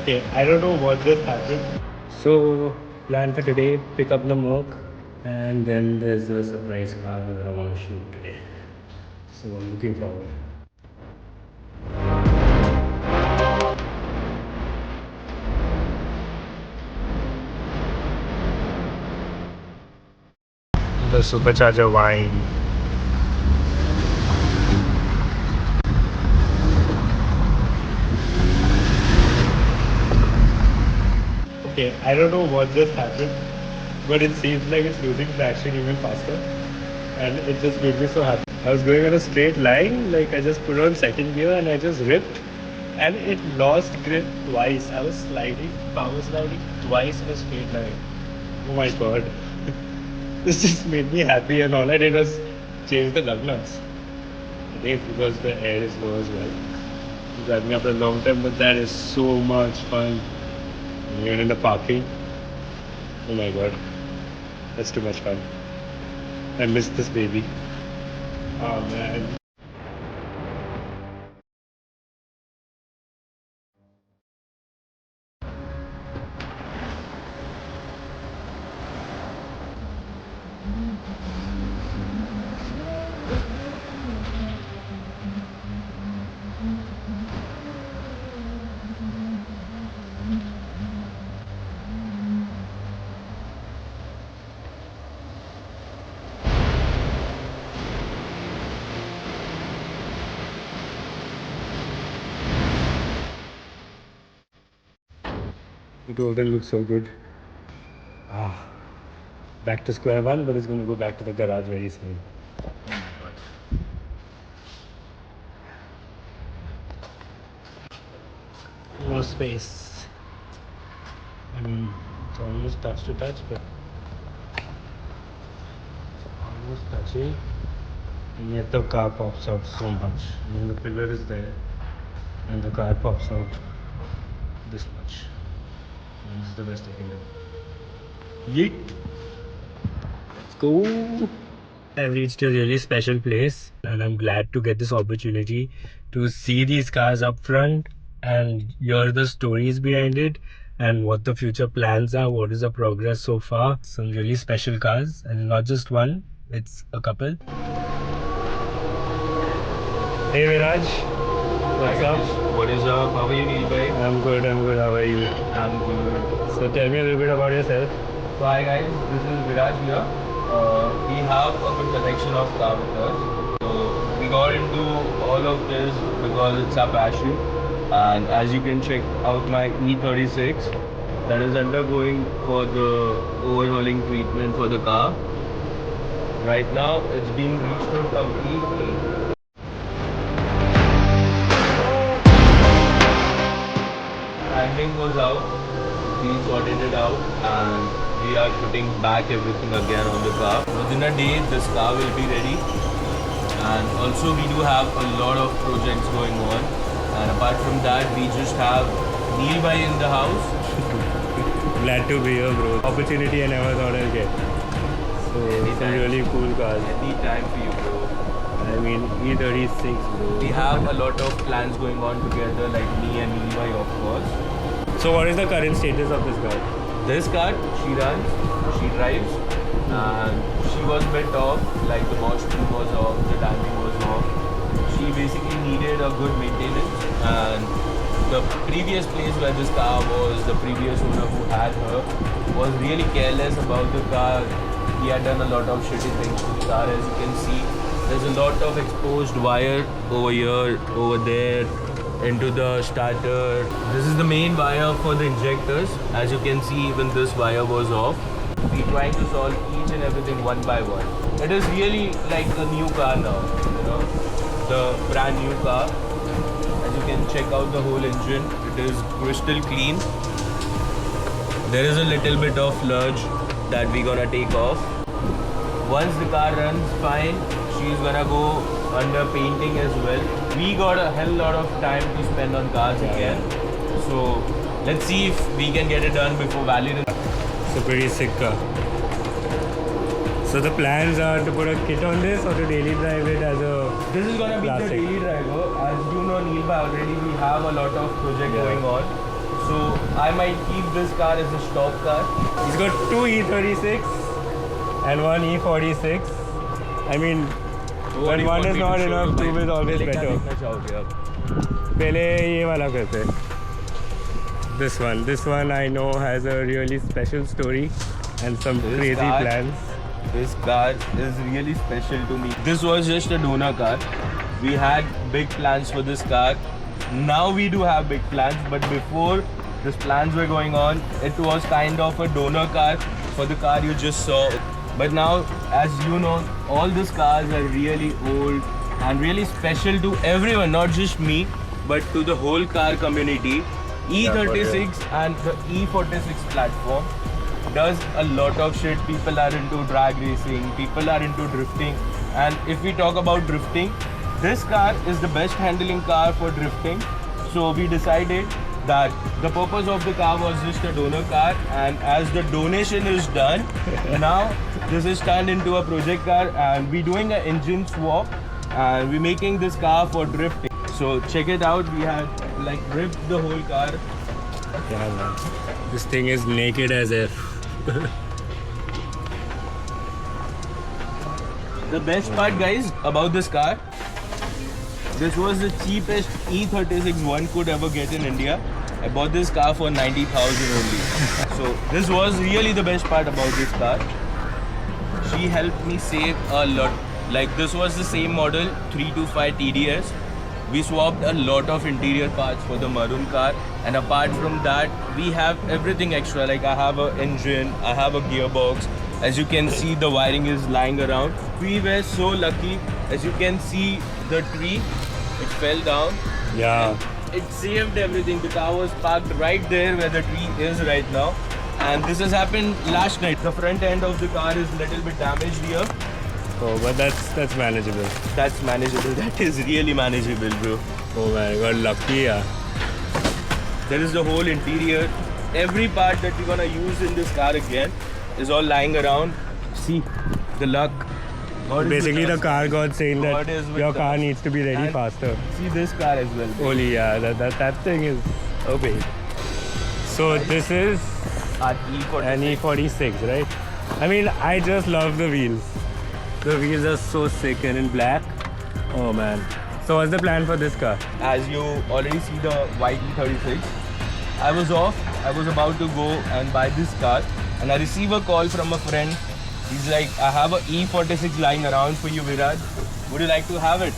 Okay, I don't know what just happened. So, plan for today, pick up the Merc, and then there's a surprise car that I want to shoot today. So, I'm looking forward. The supercharger wine. Okay, I don't know what just happened, but it seems like it's losing traction even faster, and it just made me so happy. I was going on a straight line, like I just put on second gear and I just ripped, and it lost grip twice. I was sliding, power sliding twice in a straight line. Oh my god. This just made me happy, and all I did was change the lug nuts. I think it's because the air is low as well. Driving after a long time, but that is so much fun. Even in the parking. Oh my god. That's too much fun. I miss this baby. Oh man. It already looks so good. Ah, back to square one, but it's going to go back to the garage very soon. More space. I mean, it's almost touch to touch, but almost touching. And yet the car pops out so much. I mean, the pillar is there, and the car pops out this much. And this is the best I can do. Yeet! Let's go! I've reached a really special place, and I'm glad to get this opportunity to see these cars up front and hear the stories behind it and what the future plans are, what is the progress so far. Some really special cars, and not just one, it's a couple. Hey Viraj, what's up? What is up? How are you, Neil bhai? I'm good, how are you? I'm good. So tell me a little bit about yourself. So hi guys, this is Viraj here. We have a good collection of car with us. So we got into all of this because it's our passion. And as you can check out my E36 that is undergoing for the overhauling treatment for the car. Right now it's being restored completely. Handling was out, we sorted it out, and we are putting back everything again on the car. Within a day, this car will be ready. And also we do have a lot of projects going on. And apart from that, we just have Neil bhai in the house. Glad to be here, bro. Opportunity I never thought I'd get. So it's a really cool car. Any time for you, bro. I mean, E36, bro. We have a lot of plans going on together, like me and Neil bhai, of course. So what is the current status of this car? This car, she runs, she drives, and she was a bit off, like the wash spring was off, the damping was off. She basically needed a good maintenance, and the previous place where this car was, the previous owner who had her, was really careless about the car. He had done a lot of shitty things to the car, as you can see. There's a lot of exposed wire over here, over there, into the starter. This is the main wire for the injectors. As you can see, even this wire was off. We're trying to solve each and everything one by one. It is really like a new car now, you know, the brand new car. As you can check out the whole engine, it is crystal clean. There is a little bit of sludge that we're gonna take off. Once the car runs fine, she's gonna go under painting as well. We got a hell lot of time to spend on cars again. So let's see if we can get it done before Valentine's. It's a pretty sick car. So the plans are to put a kit on this or to daily drive it as a This is gonna be classic. the daily driver. As you know, Neil bhai, already we have a lot of project going on. So I might keep this car as a stock car. He's got two E36 and one E46. I mean, but one is not enough, two is always better. देखना चाहोगे आप? पहले ये वाला करते हैं. This one I know has a really special story and some crazy car- plans. This car is really special to me. This was just a donor car. We had big plans for this car. Now we do have big plans, but before these plans were going on, it was kind of a donor car for the car you just saw. But now, as you know, all these cars are really old and really special to everyone, not just me, but to the whole car community. E36 and the E46 platform does a lot of shit. People are into drag racing, people are into drifting, and if we talk about drifting, this car is the best handling car for drifting. So we decided that the purpose of the car was just a donor car, and as the donation is done, now this is turned into a project car, and we're doing an engine swap, and we're making this car for drifting. So check it out. We had like ripped the whole car. Yeah, man. This thing is naked as if. The best part, guys, about this car, this was the cheapest E36 one could ever get in India. I bought this car for 90,000 only. So this was really the best part about this car. She helped me save a lot. Like this was the same model 325 TDS. We swapped a lot of interior parts for the maroon car, and apart from that, we have everything extra. Like I have an engine, I have a gearbox. As you can see, the wiring is lying around. We were so lucky. As you can see, the tree, it fell down. Yeah. It saved everything. The car was parked right there where the tree is right now. And this has happened last night. The front end of the car is a little bit damaged here. Oh, but that's manageable. That's manageable. That is really manageable, bro. Oh man, I got lucky, yeah. There is the whole interior. Every part that we're gonna use in this car again is all lying around. See the luck. God is Basically, with the us. car god saying God that is with your car us. needs to be ready And faster. See this car as well. Holy, yeah, that thing is big. So this is Our E46. an E46, right? I mean, I just love the wheels. The wheels are so sick and in black. Oh man. So what's the plan for this car? As you already see the white E36, I was off. I was about to go and buy this car, and I receive a call from a friend. He's like, I have a E46 lying around for you, Viraj. Would you like to have it?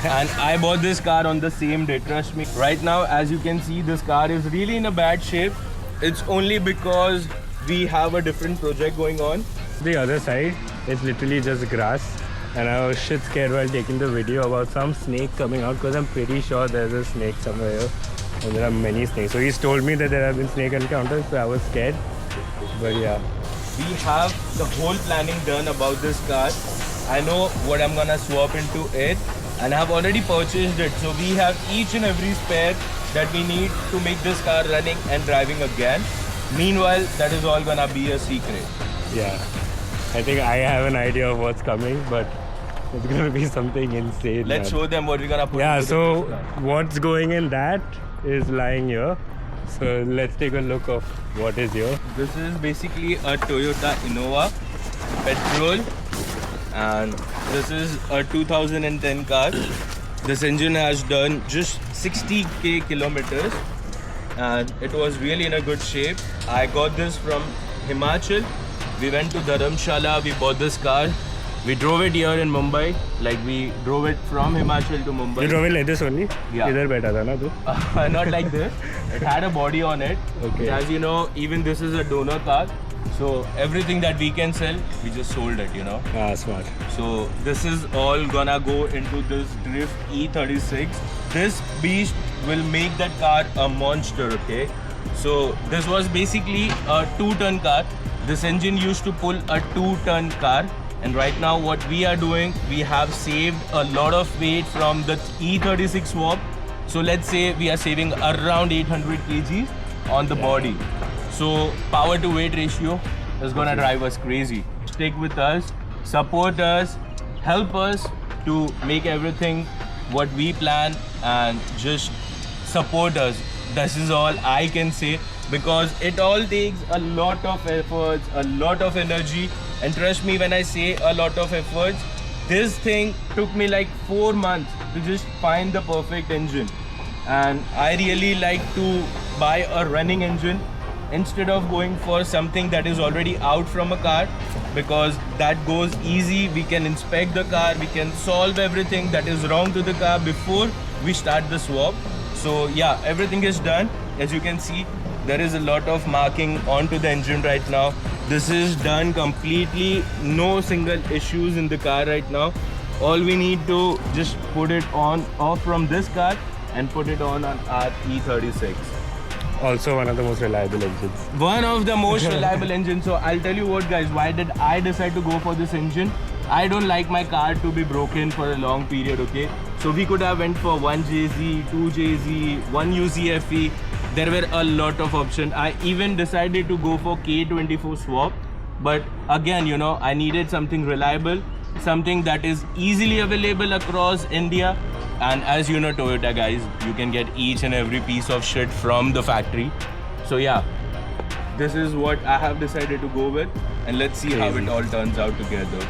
And I bought this car on the same day, trust me. Right now, as you can see, this car is really in a bad shape. It's only because we have a different project going on. The other side, it's literally just grass. And I was shit scared while taking the video about some snake coming out, because I'm pretty sure there's a snake somewhere here. And there are many snakes. So he's told me that there have been snake encounters, so I was scared. But yeah. We have the whole planning done about this car. I know what I'm gonna swap into it, and I have already purchased it. So we have each and every spare that we need to make this car running and driving again. Meanwhile, that is all gonna be a secret. Yeah. I think I have an idea of what's coming, but it's gonna be something insane. Let's man. show them what we're gonna put. Yeah, into so this car. what's going in that is lying here. So let's take a look of what is here. This is basically a Toyota Innova petrol, and this is a 2010 car. This engine has done just 60k kilometers, and it was really in a good shape. I got this from Himachal. We went to Dharamshala, we bought this car. We drove it here in Mumbai. Like we drove it from Himachal to Mumbai. You drove it like this only? Yeah. Idhar baitha tha na tu? Not like this. It had a body on it. Okay. As you know, even this is a donor car. So everything that we can sell, we just sold it, you know. Ah, smart. So this is all gonna go into this Drift E36. This beast will make that car a monster, okay? So this was basically a 2-ton car. This engine used to pull a 2-ton car. And right now what we are doing, we have saved a lot of weight from the E36 swap. So let's say we are saving around 800 kgs on the body. So power to weight ratio is gonna drive us crazy. Stick with us, support us, help us to make everything what we plan, and just support us. This is all I can say, because it all takes a lot of efforts, a lot of energy, and trust me when I say a lot of efforts, this thing took me like 4 months to just find the perfect engine. And I really like to buy a running engine instead of going for something that is already out from a car, because that goes easy. We can inspect the car, we can solve everything that is wrong to the car before we start the swap. So yeah, everything is done. As you can see, there is a lot of marking onto the engine right now. This is done completely, no single issues in the car right now. All we need to just put it on off from this car and put it on our E36. Also one of the most reliable engines. One of the most reliable engines. So I'll tell you what, guys, why did I decide to go for this engine? I don't like my car to be broken for a long period, okay? So we could have went for 1JZ, 2JZ, 1UZFE. There were a lot of options. I even decided to go for K24 swap. But again, you know, I needed something reliable, something that is easily available across India. And as you know, Toyota, guys, you can get each and every piece of shit from the factory. So yeah, this is what I have decided to go with, and let's see how it all turns out together.